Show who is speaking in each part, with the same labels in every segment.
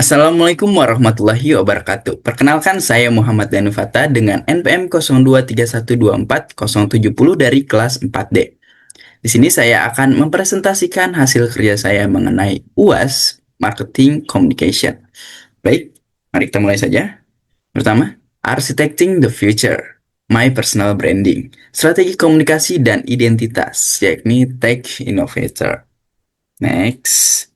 Speaker 1: Assalamualaikum warahmatullahi wabarakatuh. Perkenalkan saya Muhammad Danufata dengan NPM 0231240070 dari kelas 4D. Di sini saya akan mempresentasikan hasil kerja saya mengenai UAS Marketing Communication. Baik, mari kita mulai saja. Pertama, Architecting the Future, My Personal Branding, Strategi Komunikasi dan Identitas, yakni Tech Innovator. Next.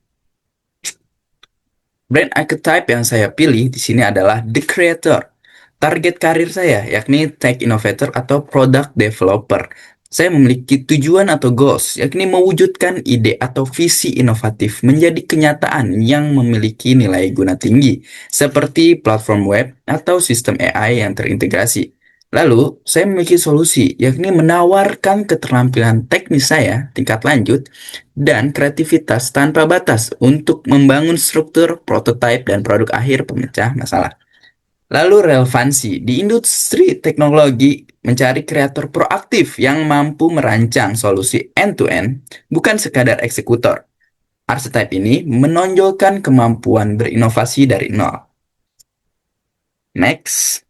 Speaker 1: Brand archetype yang saya pilih di sini adalah The Creator. Target karir saya yakni Tech Innovator atau Product Developer. Saya memiliki tujuan atau goals, yakni mewujudkan ide atau visi inovatif menjadi kenyataan yang memiliki nilai guna tinggi, seperti platform web atau sistem AI yang terintegrasi. Lalu, saya memiliki solusi, yakni menawarkan keterampilan teknis saya tingkat lanjut dan kreativitas tanpa batas untuk membangun struktur, prototipe, dan produk akhir pemecah masalah. Lalu relevansi. Di industri teknologi, mencari kreator proaktif yang mampu merancang solusi end-to-end, bukan sekadar eksekutor. Archetype ini menonjolkan kemampuan berinovasi dari nol. Next.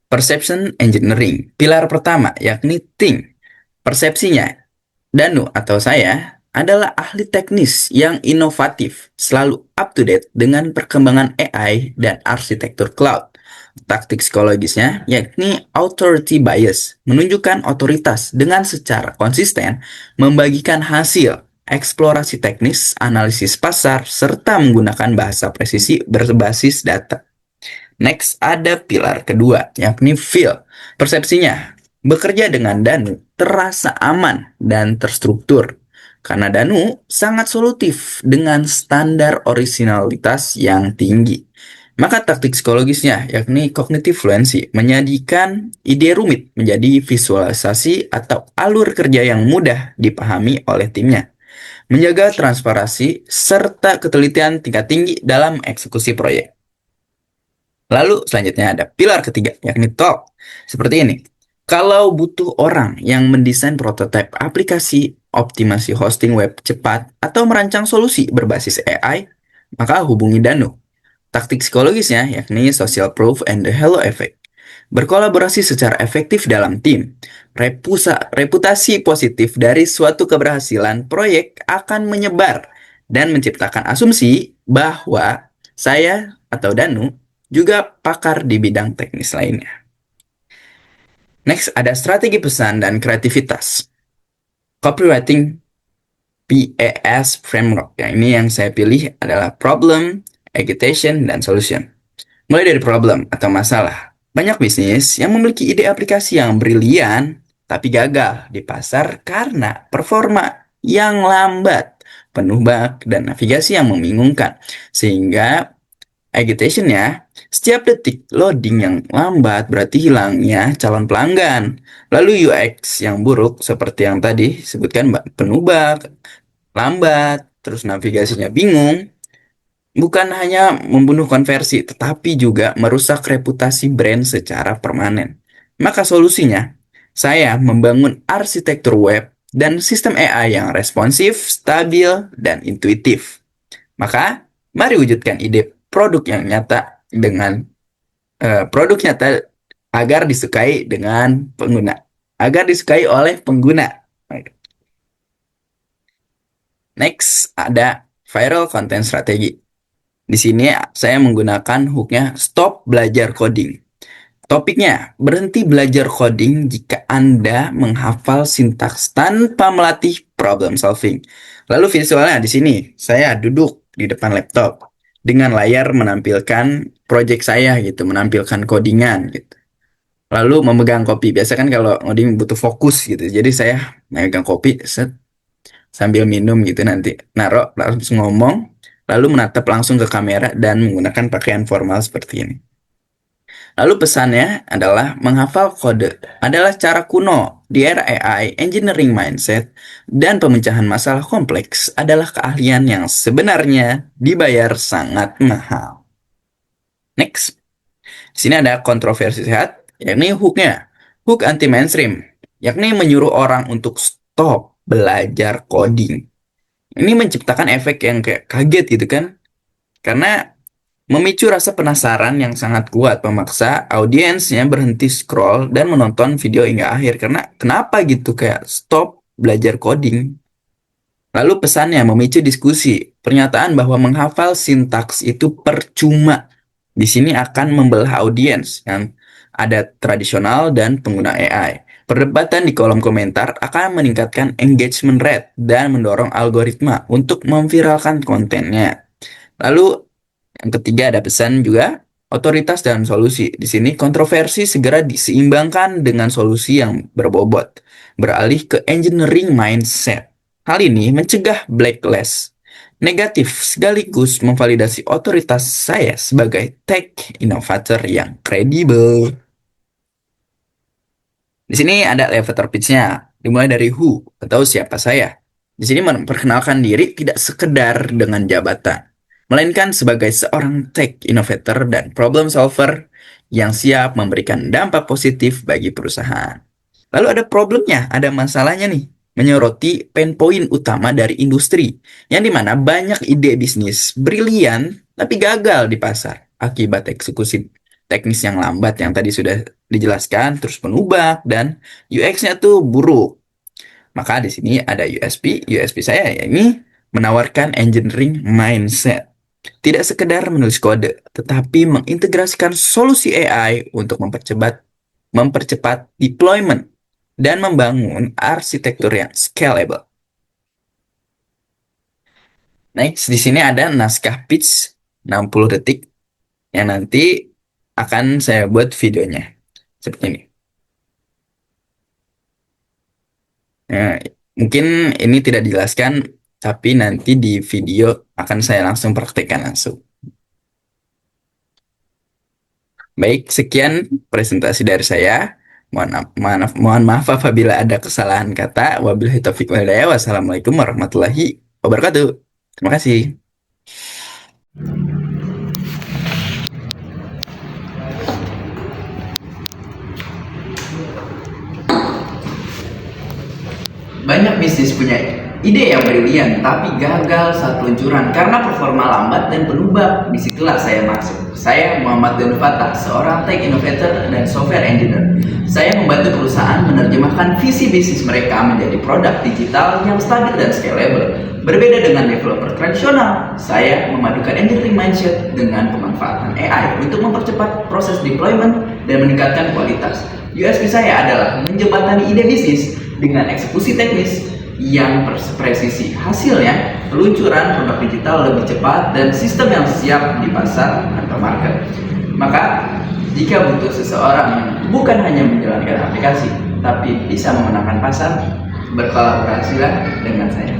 Speaker 1: Perception Engineering. Pilar pertama yakni think. Persepsinya, Danu atau saya adalah ahli teknis yang inovatif, selalu up to date dengan perkembangan AI dan arsitektur cloud. Taktik psikologisnya yakni authority bias, menunjukkan otoritas dengan secara konsisten, membagikan hasil, eksplorasi teknis, analisis pasar, serta menggunakan bahasa presisi berbasis data. Next, ada pilar kedua, yakni feel. Persepsinya, bekerja dengan Danu terasa aman dan terstruktur. Karena Danu sangat solutif dengan standar originalitas yang tinggi. Maka taktik psikologisnya, yakni cognitive fluency, menjadikan ide rumit menjadi visualisasi atau alur kerja yang mudah dipahami oleh timnya. Menjaga transparansi serta ketelitian tingkat tinggi dalam eksekusi proyek. Lalu selanjutnya ada pilar ketiga, yakni talk. Seperti ini. Kalau butuh orang yang mendesain prototipe aplikasi, optimasi hosting web cepat, atau merancang solusi berbasis AI, maka hubungi Danu. Taktik psikologisnya yakni social proof and the halo effect. Berkolaborasi secara efektif dalam tim. Reputasi positif dari suatu keberhasilan proyek akan menyebar dan menciptakan asumsi bahwa saya atau Danu juga pakar di bidang teknis lainnya. Next, ada strategi pesan dan kreativitas. Copywriting PAS framework. Ini yang saya pilih adalah problem, agitation, dan solution. Mulai dari problem atau masalah. Banyak bisnis yang memiliki ide aplikasi yang brilian, tapi gagal di pasar karena performa yang lambat, penuh bug, dan navigasi yang membingungkan. Sehingga agitation-nya, setiap detik loading yang lambat berarti hilangnya calon pelanggan. Lalu UX yang buruk seperti yang tadi sebutkan penuh bug, lambat, terus navigasinya bingung, bukan hanya membunuh konversi, tetapi juga merusak reputasi brand secara permanen. Maka solusinya, saya membangun arsitektur web dan sistem AI yang responsif, stabil, dan intuitif. Maka, mari wujudkan ide produk yang nyata dengan produk nyata agar disukai dengan pengguna, agar disukai oleh pengguna. Next, ada viral content strategi. Di sini saya menggunakan hooknya stop belajar coding. Topiknya, berhenti belajar coding jika Anda menghafal sintaks tanpa melatih problem solving. Lalu visualnya di sini, saya duduk di depan laptop dengan layar menampilkan project saya gitu, menampilkan codingan gitu. Lalu memegang kopi. Biasa kan kalau ngoding butuh fokus gitu. Jadi saya memegang kopi sambil minum gitu nanti. Naruh langsung ngomong, lalu menatap langsung ke kamera dan menggunakan pakaian formal seperti ini. Lalu pesannya adalah menghafal kode adalah cara kuno. Di era AI, engineering mindset, dan pemecahan masalah kompleks adalah keahlian yang sebenarnya dibayar sangat mahal. Next. Di sini ada kontroversi sehat, yakni hooknya. Hook anti-mainstream, yakni menyuruh orang untuk stop belajar coding. Ini menciptakan efek yang kayak kaget gitu kan. Karena memicu rasa penasaran yang sangat kuat, memaksa audiensnya berhenti scroll dan menonton video hingga akhir. Karena kenapa gitu, kayak stop belajar coding. Lalu pesannya memicu diskusi. Pernyataan bahwa menghafal sintaks itu percuma. Di sini akan membelah audiens yang ada tradisional dan pengguna AI. Perdebatan di kolom komentar akan meningkatkan engagement rate dan mendorong algoritma untuk memviralkan kontennya. Lalu yang ketiga ada pesan juga, otoritas dan solusi. Di sini kontroversi segera diseimbangkan dengan solusi yang berbobot, beralih ke engineering mindset. Hal ini mencegah blacklist negatif sekaligus memvalidasi otoritas saya sebagai tech innovator yang kredibel. Di sini ada elevator pitch-nya, dimulai dari who atau siapa saya. Di sini memperkenalkan diri tidak sekedar dengan jabatan, melainkan sebagai seorang tech innovator dan problem solver yang siap memberikan dampak positif bagi perusahaan. Lalu ada problemnya, ada masalahnya nih, menyoroti pain point utama dari industri, yang dimana banyak ide bisnis brilian tapi gagal di pasar akibat eksekusi teknis yang lambat yang tadi sudah dijelaskan, terus penubak, dan UX-nya tuh buruk. Maka di sini ada USP. USP saya ya ini menawarkan engineering mindset. Tidak sekedar menulis kode, tetapi mengintegrasikan solusi AI untuk mempercepat deployment dan membangun arsitektur yang scalable. Next, di sini ada naskah pitch 60 detik yang nanti akan saya buat videonya. Seperti ini. Nah, mungkin ini tidak dijelaskan, tapi nanti di video akan saya langsung praktekkan langsung. Baik, sekian presentasi dari saya. Mohon maaf apabila ada kesalahan kata. Wabillahi taufiq wal hidayah. Wassalamualaikum warahmatullahi wabarakatuh. Terima kasih. Banyak bisnis punya ide yang brilian tapi gagal saat peluncuran karena performa lambat dan penubak. Disitulah saya masuk. Saya Muhammad Danu Fattah, seorang tech innovator dan software engineer. Saya membantu perusahaan menerjemahkan visi bisnis mereka menjadi produk digital yang stabil dan scalable. Berbeda dengan developer tradisional, saya memadukan engineering mindset dengan pemanfaatan AI untuk mempercepat proses deployment dan meningkatkan kualitas. USP saya adalah menjembatani ide bisnis dengan eksekusi teknis yang presisi. Hasilnya, peluncuran produk digital lebih cepat dan sistem yang siap di pasar atau market. Maka, jika butuh seseorang yang bukan hanya menjalankan aplikasi, tapi bisa memenangkan pasar, berkolaborasilah dengan saya.